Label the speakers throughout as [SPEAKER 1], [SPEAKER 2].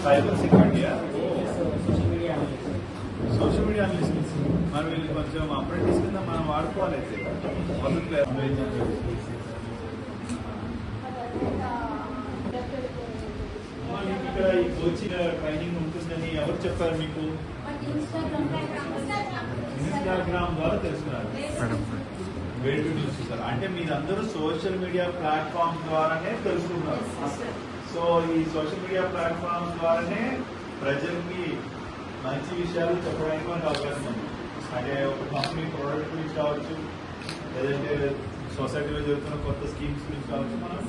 [SPEAKER 1] Cyber security, social media analyst. మనం వీళ్ళు కొంచెం అప్రెంటిస్ కింద మనం వాడుకోవాలి. అయితే ఇక్కడ ఈ కోచింగ్ ట్రైనింగ్ ఉంటుందని ఎవరు చెప్పారు మీకు? ఇన్స్టాగ్రామ్ ద్వారా తెలుసుకున్నారు. వేటు న్యూస్ చూసారు అంటే మీరందరూ సోషల్ మీడియా ప్లాట్ఫామ్ ద్వారానే తెలుసుకున్నారు. సో ఈ సోషల్ మీడియా ప్లాట్ఫామ్ ద్వారానే ప్రజలకి మంచి విషయాలు చెప్పడానికి మనకు అవకాశం ఉంది. అంటే ఒక కంపెనీ ప్రోడక్ట్ గురించి కావచ్చు, లేదంటే సొసైటీలో జరుగుతున్న కొత్త స్కీమ్స్ గురించి కావచ్చు. మనం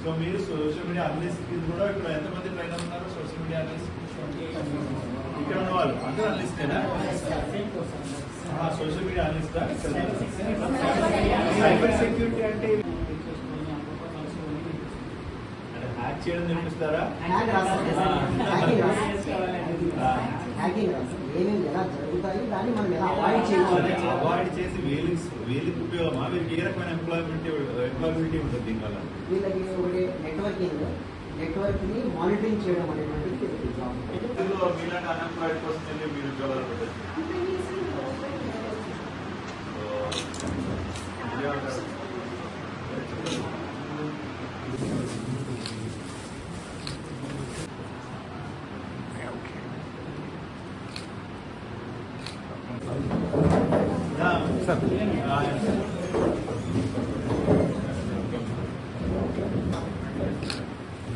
[SPEAKER 1] సో మీరు సోషల్ మీడియా అనలిస్ట్ కూడా ఇక్కడ ఎంతమంది ట్రైనర్ ఉన్నారు? సోషల్ మీడియా అనలిస్ట్ ఇక్కడ ఉన్న వాళ్ళు అందరూ అనలిస్టేనా? సోషల్ మీడియా అనలిస్టా? సైబర్ సెక్యూరిటీ అంటే హ్యాక్ చేయడం నేర్పిస్తారా? అవాయిడ్ చేసి వేలికి ఉపయోగమా? వీరికి ఏ రకమైన ఎంప్లాయబిలిటీ ఉంటుంది దీనివల్ల?
[SPEAKER 2] వీళ్ళకి ఒకటి నెట్వర్క్ ని మానిటరింగ్ చేయడం అనేటువంటిది
[SPEAKER 1] మీలాంటి అన్ఎంప్లాయిడ్ పర్సన్ మీరు ఉద్యోగాలు పెట్టచ్చు. సార్